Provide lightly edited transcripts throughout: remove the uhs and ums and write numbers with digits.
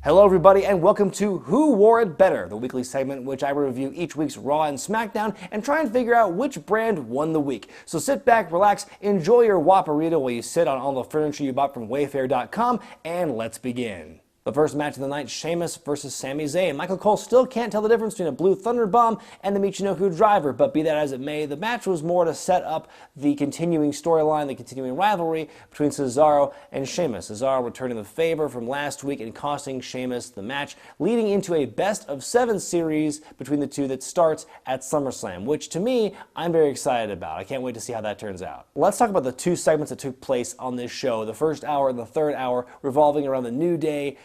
Hello everybody and welcome to Who Wore It Better, the weekly segment in which I review each week's Raw and SmackDown and try and figure out which brand won the week. So sit back, relax, enjoy your Whopperita while you sit on all the furniture you bought from Wayfair.com, and let's begin. The first match of the night, Sheamus versus Sami Zayn. Michael Cole still can't tell the difference between a Blue Thunder Bomb and the Michinoku Driver, but be that as it may, the match was more to set up the continuing storyline, the continuing rivalry between Cesaro and Sheamus. Cesaro returning the favor from last week and costing Sheamus the match, leading into a best-of-7 series between the two that starts at SummerSlam, which to me, I'm very excited about. I can't wait to see how that turns out. Let's talk about the two segments that took place on this show, the first hour and the third hour, revolving around the New Day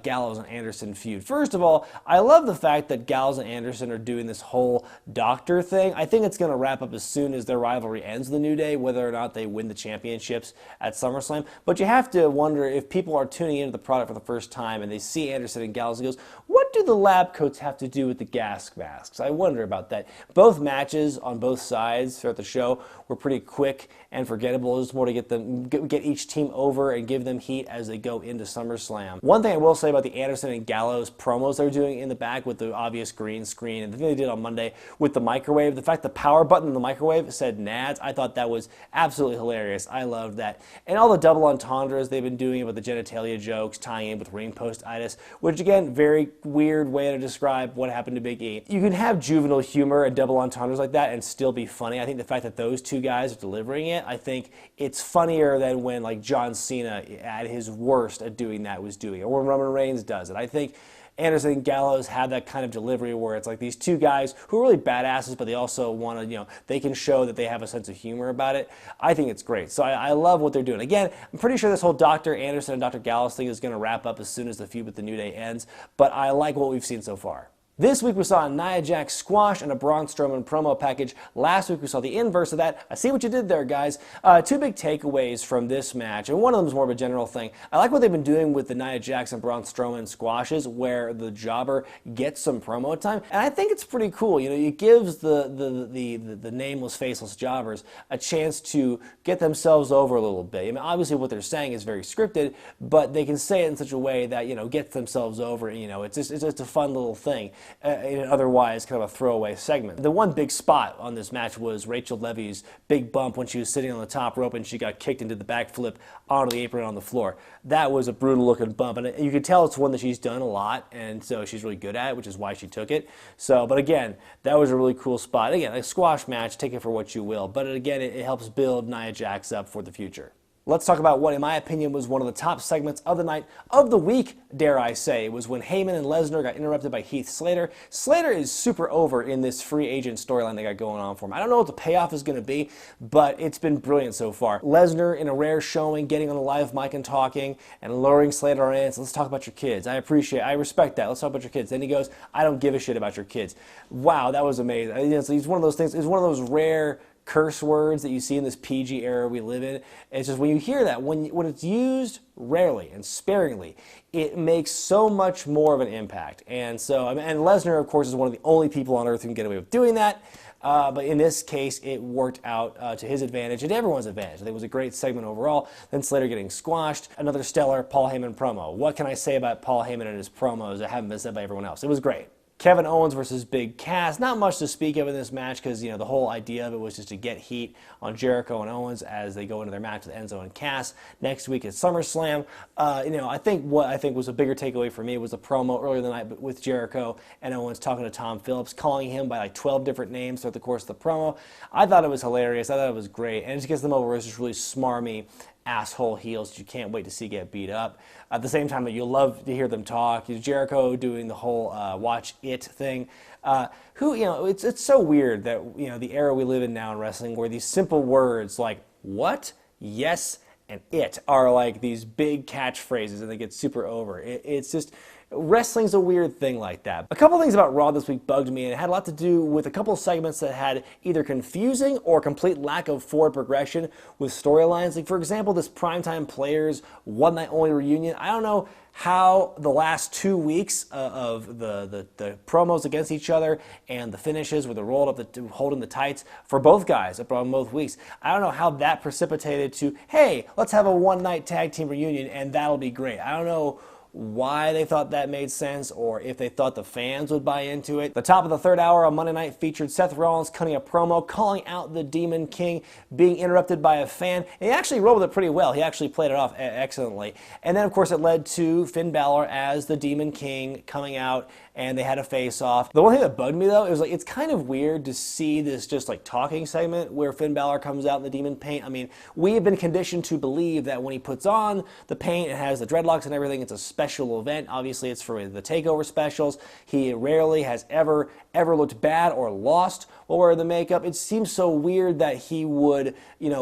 Gallows and Anderson feud. First of all, I love the fact that Gallows and Anderson are doing this whole doctor thing. I think it's going to wrap up as soon as their rivalry ends the New Day, whether or not they win the championships at SummerSlam. But you have to wonder if people are tuning into the product for the first time and they see Anderson and Gallows and goes, what do the lab coats have to do with the gas masks? I wonder about that. Both matches on both sides throughout the show were pretty quick and forgettable. Just more to get each team over and give them heat as they go into SummerSlam. One thing I will say about the Anderson and Gallows promos they're doing in the back with the obvious green screen, and the thing they did on Monday with the microwave, the fact the power button in the microwave said Nads, I thought that was absolutely hilarious. I loved that. And all the double entendres they've been doing about the genitalia jokes, tying in with ring post-itis, which again, very weird way to describe what happened to Big E. You can have juvenile humor and double entendres like that and still be funny. I think the fact that those two guys are delivering it, I think it's funnier than when like John Cena at his worst at doing that was doing it, or when Roman Reigns does it. I think Anderson and Gallows have that kind of delivery where it's like these two guys who are really badasses, but they also want to, they can show that they have a sense of humor about it. I think it's great. So I love what they're doing. Again, I'm pretty sure this whole Dr. Anderson and Dr. Gallows thing is going to wrap up as soon as the feud with the New Day ends, but I like what we've seen so far. This week we saw a Nia Jax squash and a Braun Strowman promo package. Last week we saw the inverse of that. I see what you did there, guys. Two big takeaways from this match, and one of them is more of a general thing. I like what they've been doing with the Nia Jax and Braun Strowman squashes, where the jobber gets some promo time, and I think it's pretty cool. It gives the nameless, faceless jobbers a chance to get themselves over a little bit. I mean, obviously what they're saying is very scripted, but they can say it in such a way that gets themselves over. It's just a fun little thing. In an otherwise kind of a throwaway segment. The one big spot on this match was Rachel Levy's big bump when she was sitting on the top rope and she got kicked into the backflip onto the apron on the floor. That was a brutal looking bump, and you could tell it's one that she's done a lot, and so she's really good at it, which is why she took it. So, but again, that was a really cool spot. Again, a squash match, take it for what you will, but again, it helps build Nia Jax up for the future. Let's talk about what, in my opinion, was one of the top segments of the night, of the week, dare I say. It was when Heyman and Lesnar got interrupted by Heath Slater. Slater is super over in this free agent storyline they got going on for him. I don't know what the payoff is going to be, but it's been brilliant so far. Lesnar, in a rare showing, getting on the live mic and talking, and luring Slater in. So let's talk about your kids. I respect that. Let's talk about your kids. Then he goes, I don't give a shit about your kids. Wow, that was amazing. It's one of those things, it's one of those rare curse words that you see in this PG era we live in. It's just when you hear that, when it's used rarely and sparingly, it makes so much more of an impact. And so, and Lesnar, of course, is one of the only people on earth who can get away with doing that. But in this case, it worked out to his advantage and everyone's advantage. I think it was a great segment overall. Then Slater getting squashed. Another stellar Paul Heyman promo. What can I say about Paul Heyman and his promos that haven't been said by everyone else? It was great. Kevin Owens versus Big Cass. Not much to speak of in this match because, the whole idea of it was just to get heat on Jericho and Owens as they go into their match with Enzo and Cass next week at SummerSlam. I think what I think was a bigger takeaway for me was the promo earlier in the night with Jericho and Owens talking to Tom Phillips, calling him by like 12 different names throughout the course of the promo. I thought it was hilarious. I thought it was great. And it just gets them over as just really smarmy asshole heels that you can't wait to see get beat up. At the same time, you'll love to hear them talk. Jericho doing the whole watch it thing. It's so weird that, the era we live in now in wrestling where these simple words like what, yes, and it are like these big catchphrases and they get super over. It's just, wrestling's a weird thing like that. A couple things about Raw this week bugged me, and it had a lot to do with a couple of segments that had either confusing or complete lack of forward progression with storylines. Like, for example, this Primetime Players One Night Only reunion. I don't know how the last 2 weeks of the promos against each other and the finishes with the roll up, holding the tights for both guys on both weeks. I don't know how that precipitated to, hey, let's have a one-night tag team reunion and that'll be great. I don't know why they thought that made sense or if they thought the fans would buy into it. The top of the third hour on Monday night featured Seth Rollins cutting a promo, calling out the Demon King, being interrupted by a fan. And he actually rolled with it pretty well. He actually played it off excellently. And then, of course, it led to Finn Balor as the Demon King coming out, and they had a face-off. The one thing that bugged me, though, it was like, it's kind of weird to see this just like talking segment where Finn Balor comes out in the demon paint. I mean, we have been conditioned to believe that when he puts on the paint and has the dreadlocks and everything, it's a special event. Obviously, it's for the takeover specials. He rarely has ever looked bad or lost while wearing the makeup. It seems so weird that he would,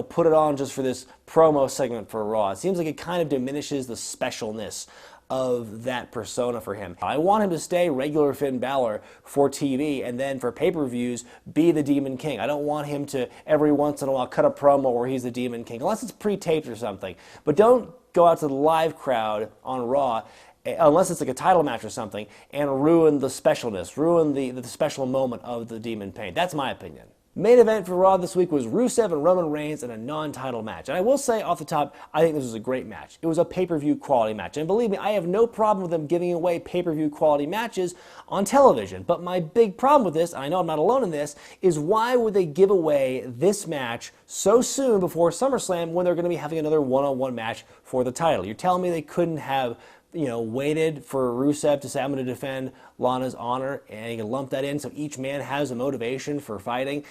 put it on just for this promo segment for Raw. It seems like it kind of diminishes the specialness of that persona for him. I want him to stay regular Finn Balor for TV and then for pay-per-views be the Demon King. I don't want him to every once in a while cut a promo where he's the Demon King, unless it's pre-taped or something. But don't go out to the live crowd on Raw unless it's like a title match or something and ruin the specialness, ruin the special moment of the Demon Paint. That's my opinion. Main event for Raw this week was Rusev and Roman Reigns in a non-title match. And I will say off the top, I think this was a great match. It was a pay-per-view quality match. And believe me, I have no problem with them giving away pay-per-view quality matches on television. But my big problem with this, and I know I'm not alone in this, is why would they give away this match so soon before SummerSlam when they're going to be having another one-on-one match for the title? You're telling me they couldn't have waited for Rusev to say, I'm going to defend Lana's honor, and you can lump that in so each man has a motivation for fighting.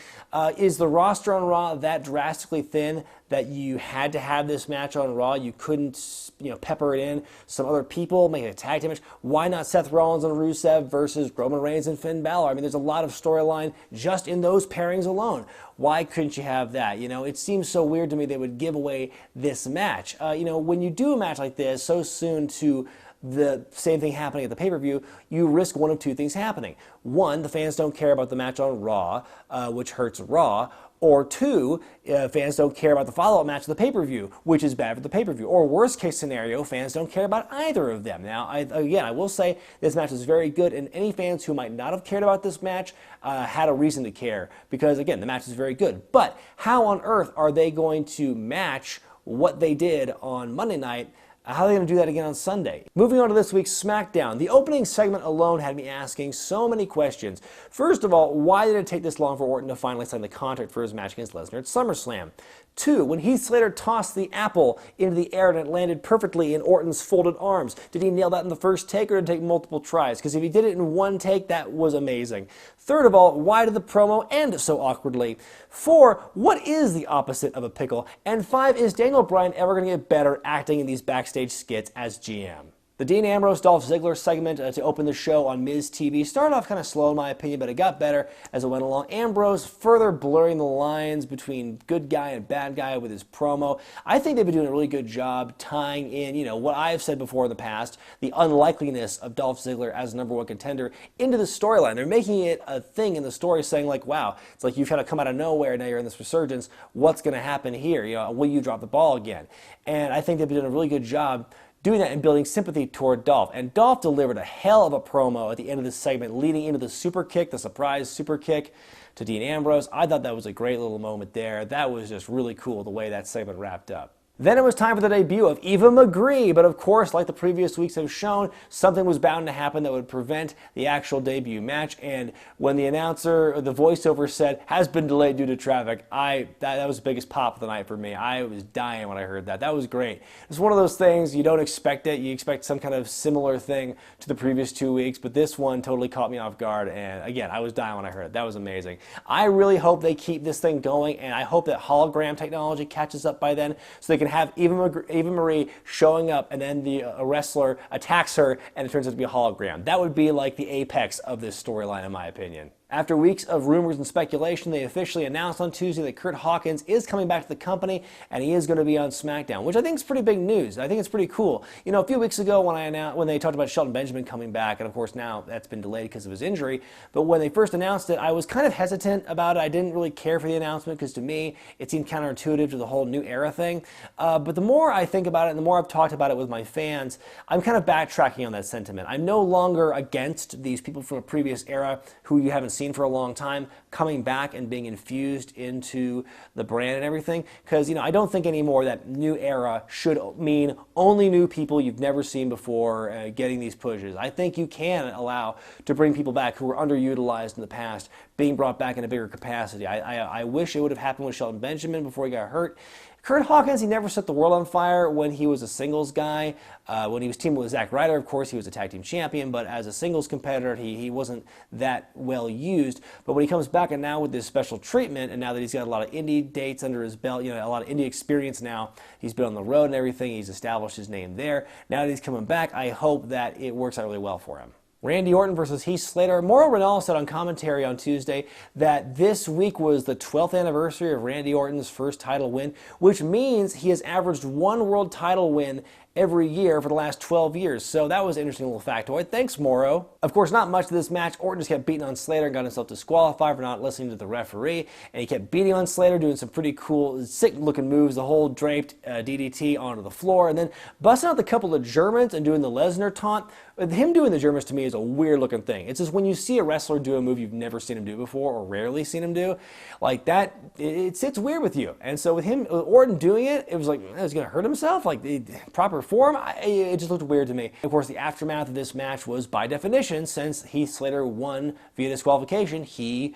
Is the roster on Raw that drastically thin that you had to have this match on Raw? You couldn't, pepper it in some other people, make it a tag team match? Why not Seth Rollins and Rusev versus Roman Reigns and Finn Balor? I mean, there's a lot of storyline just in those pairings alone. Why couldn't you have that? It seems so weird to me they would give away this match. When you do a match like this so soon to the same thing happening at the pay-per-view, you risk one of two things happening. One, the fans don't care about the match on Raw, which hurts Raw. Or two, fans don't care about the follow-up match of the pay-per-view, which is bad for the pay-per-view. Or worst case scenario, fans don't care about either of them. Now, I will say this match is very good, and any fans who might not have cared about this match had a reason to care. Because, again, the match is very good. But how on earth are they going to match what they did on Monday night? How are they going to do that again on Sunday? Moving on to this week's SmackDown. The opening segment alone had me asking so many questions. First of all, why did it take this long for Orton to finally sign the contract for his match against Lesnar at SummerSlam? Two, when Heath Slater tossed the apple into the air and it landed perfectly in Orton's folded arms, did he nail that in the first take or did it take multiple tries? Because if he did it in one take, that was amazing. Third of all, why did the promo end so awkwardly? Four, what is the opposite of a pickle? And five, is Daniel Bryan ever going to get better acting in these backstage skits as GM? The Dean Ambrose-Dolph Ziggler segment to open the show on Miz TV started off kind of slow in my opinion, but it got better as it went along. Ambrose further blurring the lines between good guy and bad guy with his promo. I think they've been doing a really good job tying in, what I've said before in the past, the unlikeliness of Dolph Ziggler as number one contender into the storyline. They're making it a thing in the story, saying like, wow, it's like you've kind of come out of nowhere, now you're in this resurgence. What's going to happen here? Will you drop the ball again? And I think they've been doing a really good job doing that and building sympathy toward Dolph. And Dolph delivered a hell of a promo at the end of this segment, leading into the super kick, the surprise super kick to Dean Ambrose. I thought that was a great little moment there. That was just really cool the way that segment wrapped up. Then it was time for the debut of Eva Marie, but of course, like the previous weeks have shown, something was bound to happen that would prevent the actual debut match. And when the announcer, or the voiceover said, has been delayed due to traffic, that was the biggest pop of the night for me. I was dying when I heard that. That was great. It's one of those things, you don't expect it. You expect some kind of similar thing to the previous 2 weeks, but this one totally caught me off guard. And again, I was dying when I heard it. That was amazing. I really hope they keep this thing going, and I hope that hologram technology catches up by then so they can have Eva Marie showing up and then the wrestler attacks her and it turns out to be a hologram. That would be like the apex of this storyline in my opinion. After weeks of rumors and speculation, they officially announced on Tuesday that Curt Hawkins is coming back to the company and he is going to be on SmackDown, which I think is pretty big news. I think it's pretty cool. A few weeks ago when they talked about Shelton Benjamin coming back, and of course now that's been delayed because of his injury, but when they first announced it, I was kind of hesitant about it. I didn't really care for the announcement because to me, it seemed counterintuitive to the whole new era thing. But the more I think about it and the more I've talked about it with my fans, I'm kind of backtracking on that sentiment. I'm no longer against these people from a previous era who you haven't seen seen for a long time coming back and being infused into the brand and everything. Because, I don't think anymore that new era should mean only new people you've never seen before getting these pushes. I think you can allow to bring people back who were underutilized in the past, being brought back in a bigger capacity. I wish it would have happened with Shelton Benjamin before he got hurt. Kurt Hawkins, he never set the world on fire when he was a singles guy. When he was teaming with Zack Ryder, of course, he was a tag team champion, but as a singles competitor, he wasn't that well used. But when he comes back and now with this special treatment, and now that he's got a lot of indie dates under his belt, a lot of indie experience now, he's been on the road and everything, he's established his name there. Now that he's coming back, I hope that it works out really well for him. Randy Orton versus Heath Slater. Mauro Ranallo said on commentary on Tuesday that this week was the 12th anniversary of Randy Orton's first title win, which means he has averaged one world title win every year for the last 12 years. So that was an interesting little factoid. Thanks, Mauro. Of course, not much to this match. Orton just kept beating on Slater and got himself disqualified for not listening to the referee. And he kept beating on Slater, doing some pretty cool, sick-looking moves, the whole draped DDT onto the floor, and then busting out the couple of Germans and doing the Lesnar taunt. Him doing the Germans to me is a weird-looking thing. It's just when you see a wrestler do a move you've never seen him do before or rarely seen him do, like that, it sits weird with you. And so with him, Orton doing it, it was like, he's going to hurt himself? Like, the proper form? It just looked weird to me. Of course, the aftermath of this match was, by definition, since Heath Slater won via disqualification, he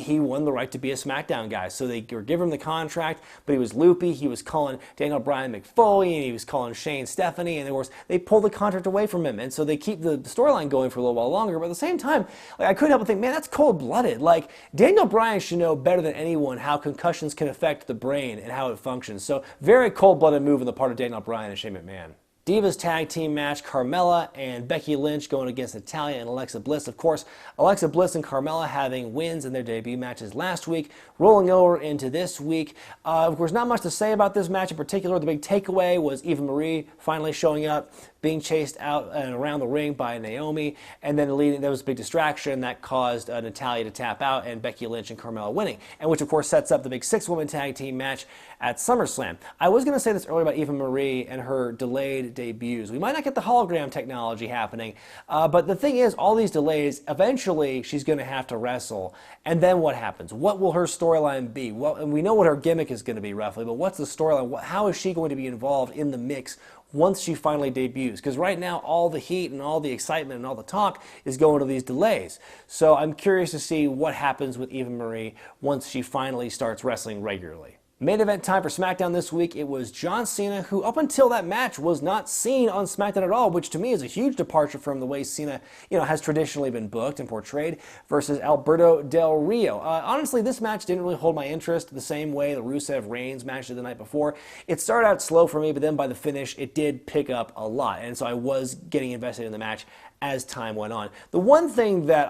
won the right to be a SmackDown guy. So they were giving him the contract, but he was loopy. He was calling Daniel Bryan McFoley, and he was calling Shane Stephanie, and of course, they pulled the contract away from him. And so they keep the storyline going for a little while longer, but at the same time, I couldn't help but think, man, that's cold-blooded. Like, Daniel Bryan should know better than anyone how concussions can affect the brain and how it functions. So very cold-blooded move on the part of Daniel Bryan and Shane McMahon. Divas tag team match, Carmella and Becky Lynch going against Natalya and Alexa Bliss. Of course, Alexa Bliss and Carmella having wins in their debut matches last week, rolling over into this week. Of course, not much to say about this match in particular. The big takeaway was Eva Marie finally showing up, being chased out and around the ring by Naomi, and then there was a big distraction that caused Natalya to tap out and Becky Lynch and Carmella winning, and which of course sets up the big 6-woman tag team match at SummerSlam. I was going to say this earlier about Eva Marie and her delayed debuts. We might not get the hologram technology happening, but the thing is, all these delays, eventually she's going to have to wrestle, and then what happens? What will her storyline be? Well, and we know what her gimmick is going to be roughly, but what's the storyline? How is she going to be involved in the mix once she finally debuts? Because right now, all the heat and all the excitement and all the talk is going to these delays. So I'm curious to see what happens with Eva Marie once she finally starts wrestling regularly. Main event time for SmackDown this week. It was John Cena, who up until that match was not seen on SmackDown at all, which to me is a huge departure from the way Cena, has traditionally been booked and portrayed, versus Alberto Del Rio. Honestly, this match didn't really hold my interest the same way the Rusev Reigns match did the night before. It started out slow for me, but then by the finish, it did pick up a lot, and so I was getting invested in the match as time went on. The one thing that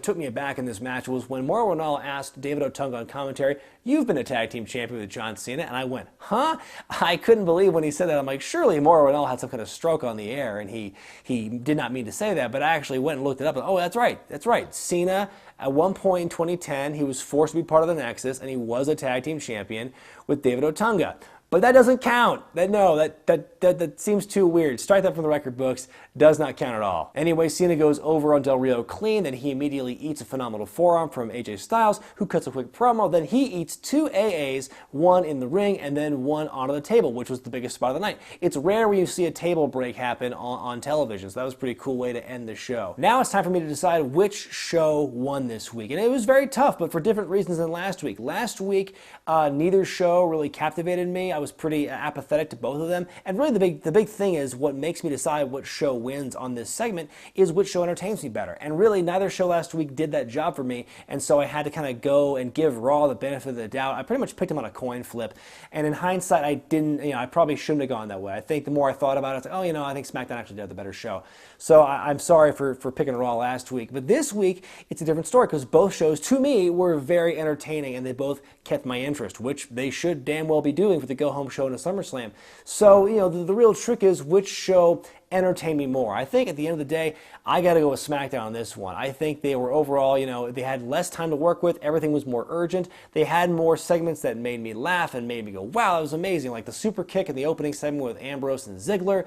took me aback in this match was when Mauro Ranallo asked David Otunga on commentary, "You've been a tag team champion with John Cena," and I went, huh? I couldn't believe when he said that. I'm like, surely Mauro Ranallo had some kind of stroke on the air, and he did not mean to say that, but I actually went and looked it up, and oh, that's right. Cena, at one point in 2010, he was forced to be part of the Nexus, and he was a tag team champion with David Otunga. But that doesn't count. That seems too weird. Strike that from the record books. Does not count at all. Anyway, Cena goes over on Del Rio clean. Then he immediately eats a phenomenal forearm from AJ Styles, who cuts a quick promo. Then he eats 2 AAs, one in the ring and then one onto the table, which was the biggest spot of the night. It's rare when you see a table break happen on television, so that was a pretty cool way to end the show. Now it's time for me to decide which show won this week. And it was very tough, but for different reasons than last week. Last week, neither show really captivated me. I was pretty apathetic to both of them, and really the big thing is what makes me decide what show wins on this segment is which show entertains me better, and really neither show last week did that job for me, and so I had to kind of go and give Raw the benefit of the doubt. I pretty much picked them on a coin flip, and in hindsight I probably shouldn't have gone that way. I think the more I thought about it, I was like, I think SmackDown actually did the better show. So I'm sorry for picking Raw last week, but this week it's a different story because both shows to me were very entertaining and they both kept my interest, which they should damn well be doing for the go home show in a SummerSlam. So, the real trick is which show entertained me more. I think at the end of the day, I got to go with SmackDown on this one. I think they were overall, they had less time to work with. Everything was more urgent. They had more segments that made me laugh and made me go, wow, that was amazing. Like the super kick in the opening segment with Ambrose and Ziggler.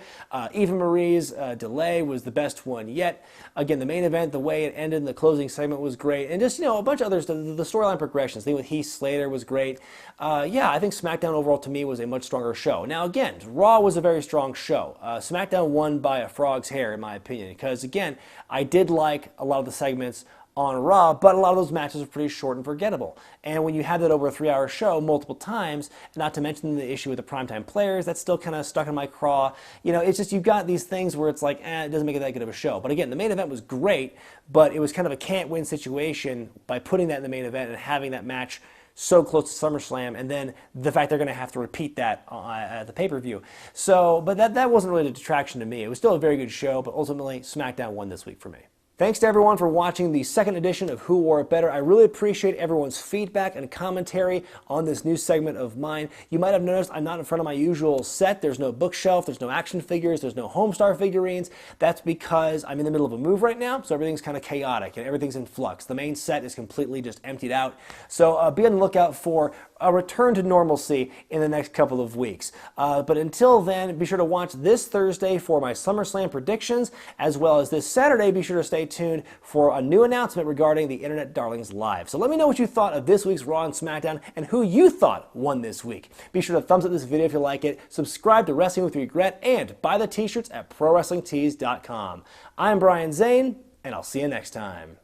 Eva Marie's delay was the best one yet. Again, the main event, the way it ended in the closing segment was great. And just, a bunch of others, the storyline progressions. The thing with Heath Slater was great. Yeah, I think SmackDown overall to me was a much stronger show. Now again, Raw was a very strong show. SmackDown won by a frog's hair in my opinion because again, I did like a lot of the segments on Raw, but a lot of those matches were pretty short and forgettable. And when you have that over a 3-hour show multiple times, not to mention the issue with the primetime players, that's still kind of stuck in my craw. It's just you've got these things where it's like, it doesn't make it that good of a show. But again, the main event was great, but it was kind of a can't-win situation by putting that in the main event and having that match so close to SummerSlam, and then the fact they're going to have to repeat that at the pay-per-view. So, but that wasn't really a detraction to me. It was still a very good show, but ultimately, SmackDown won this week for me. Thanks to everyone for watching the second edition of Who Wore It Better. I really appreciate everyone's feedback and commentary on this new segment of mine. You might have noticed I'm not in front of my usual set. There's no bookshelf, there's no action figures, there's no Homestar figurines. That's because I'm in the middle of a move right now, so everything's kind of chaotic and everything's in flux. The main set is completely just emptied out. So be on the lookout for a return to normalcy in the next couple of weeks. But until then, be sure to watch this Thursday for my SummerSlam predictions, as well as this Saturday, be sure to stay tuned for a new announcement regarding the Internet Darlings Live. So let me know what you thought of this week's Raw and SmackDown and who you thought won this week. Be sure to thumbs up this video if you like it, subscribe to Wrestling with Regret, and buy the t-shirts at ProWrestlingTees.com. I'm Brian Zane, and I'll see you next time.